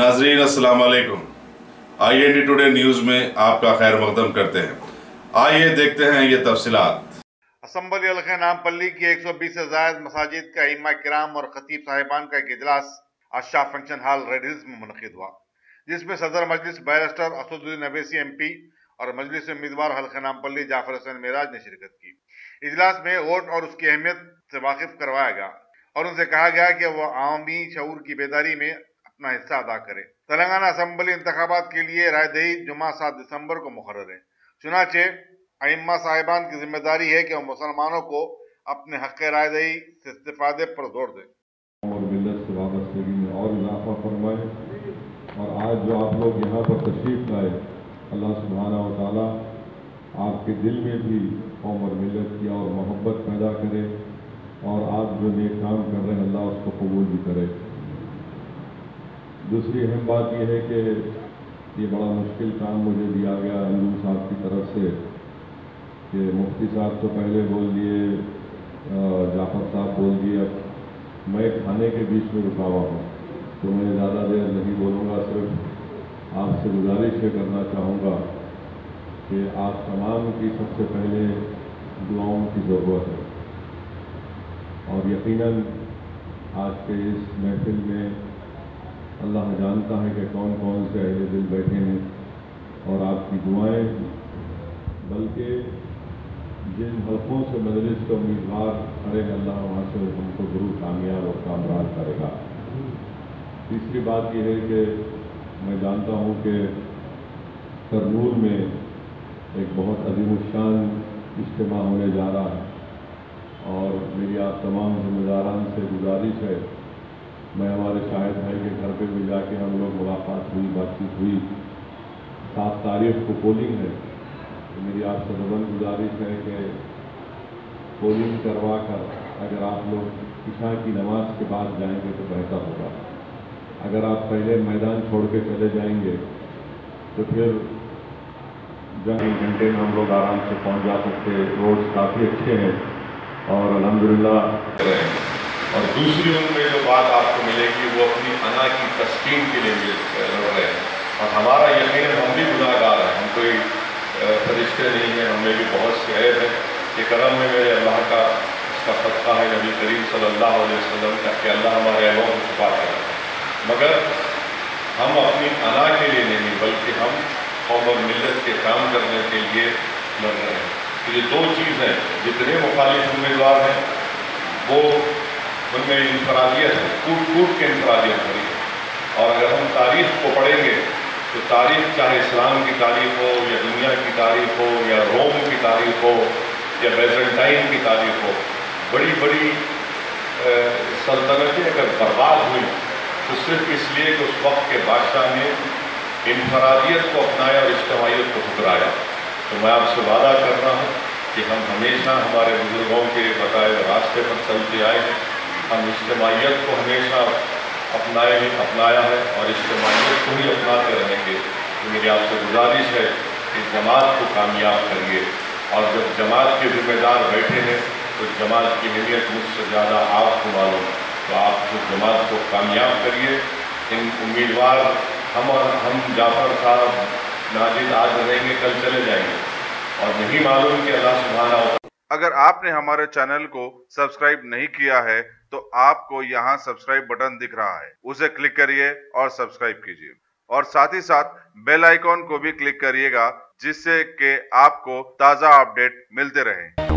नाजरीन अस्सलाम वालेकुम। IND टुडे न्यूज़ में आपका खैर मकदम करते हैं। आइए देखते हैं ये तफसीलात। असम्बली हल्का नामपल्ली की 120 से ज़ायद मसाजिद का इमाम किराम और खतीब साहिबान का एक इजलास आज Shah function hall red hills में मुनक़िद हुआ, जिसमें सदर मजलिस बैरिस्टर असदुद्दीन अवैसी MP और मजलिस उम्मीदवार हल्का नामपल्ली जाफर हुसैन मेराज ने शिरकत की। इजलास में वोट और उसकी अहमियत से वाकिफ करवाया गया और उनसे कहा गया कि वह आवामी शऊर की बेदारी में अपना हिस्सा अदा करे। तेलंगाना असम्बली इंतखाबात के लिए रायदही जुमा 7 दिसंबर को मुकर्रर है। चुनाचे अइम्मा साहिबान की जिम्मेदारी है कि वो मुसलमानों को अपने हक़ रायदही से इस्तिफादे पर जोर दें और मिल्लत से वाबस्तगी में और इजाफा फरमाए। और आज जो आप लोग यहाँ पर तशरीफ़ लाए, अल्लाह सुब्हानहू व तआला आपके दिल में भी कौम और मिल्लत की और मोहब्बत पैदा करे और आप जो नेक काम कर रहे हैं अल्लाह उसको कबूल भी करे। दूसरी अहम बात यह है कि ये बड़ा मुश्किल काम मुझे दिया गया अंजुम साहब की तरफ से कि मुफ्ती साहब तो पहले बोल दिए, जाफर साहब बोल दिए, अब मैं खाने के बीच में रुका हुआ हूँ, तो मैं ज़्यादा देर नहीं बोलूँगा। सिर्फ आपसे गुजारिश ये करना चाहूँगा कि आप तमाम की सबसे पहले दुआओं की ज़रूरत है और यकीनन आज के इस महफिल में अल्लाह जानता है कि कौन कौन से अहले दिल बैठे हैं और आपकी दुआएं, बल्कि जिन हल्कों से मजलिस के उम्मीदवार खड़े हैं अल्लाह वहाँ से हमको जरूर कामयाब और कामरान करेगा। तीसरी बात यह है कि मैं जानता हूँ कि करनूल में एक बहुत अज़ीमुश्शान इज्तिमा होने जा रहा है और मेरी आप तमाम ज़िम्मेदारान से गुजारिश है, मैं हमारे शाहिद भाई के घर पे भी जाके हम लोग मुलाकात हुई, बातचीत हुई। 7 तारीख को पोलिंग है, तो मेरी आपसे रबन गुजारिश है कि पोलिंग करवा कर अगर आप लोग इशा की नमाज के बाद जाएंगे तो बेहतर होगा। अगर आप पहले मैदान छोड़ के चले जाएंगे तो फिर 1 घंटे में हम लोग आराम से पहुंच जा सकते। रोड्स काफ़ी अच्छे हैं और अल्हम्दुलिल्लाह। और दूसरी उनमें जो बात आपको मिलेगी वो अपनी अना की तस्कीन के लिए लड़ रहे हैं और हमारा यकीन हम भी गुनाहगार हैं, हम कोई फरिश्ते नहीं हैं, हमें भी बहुत से ऐब है। कि करम में मेरे अल्लाह का इसका सदका है नबी करीम सल्लल्लाहु अलैहि वसल्लम का कि अल्लाह हमारे ऐबों को छुपा कर, मगर हम अपनी अना के लिए नहीं बल्कि हम कौम और मिल्लत के काम करने के लिए लड़ रहे हैं। तो ये 2 चीज़ हैं, जितने मुखालिफ उम्मीदवार हैं वो उनमें इंफरादियत है, कूट के इंफरादियत भरी है। और अगर हम तारीख़ को पढ़ेंगे तो तारीख़ चाहे इस्लाम की तारीख़ हो या दुनिया की तारीख़ हो या रोम की तारीख़ हो या बैजेंटाइन की तारीख़ हो, बड़ी बड़ी सल्तनतें अगर बर्बाद हुई तो सिर्फ इसलिए कि उस वक्त के बादशाह ने इंफरादियत को अपनाया और इज्तिमाइयत को ठुकराया। तो मैं आपसे वादा कर रहा हूँ कि हम हमेशा हमारे बुजुर्गों के बताए रास्ते पर चलते आए हैं। हम इज्तिमाइयत को हमेशा अपनाया है और इज्तिमाइयत को ही अपनाते रहेंगे। तो मेरी आपसे गुजारिश है कि जमात को कामयाब करिए और जब जमात के ज़िम्मेदार बैठे हैं तो जमात की अहमियत मुझसे ज़्यादा आपको मालूम, तो आप उस जमात को कामयाब करिए। इन उम्मीदवार हम जाफर साहब नाजिद आज रहेंगे, कल चले जाएंगे और नहीं मालूम कि अल्लाह सुब्हानहू। अगर आपने हमारे चैनल को सब्सक्राइब नहीं किया है तो आपको यहाँ सब्सक्राइब बटन दिख रहा है, उसे क्लिक करिए और सब्सक्राइब कीजिए और साथ ही साथ बेल आइकॉन को भी क्लिक करिएगा, जिससे कि आपको ताज़ा अपडेट मिलते रहें।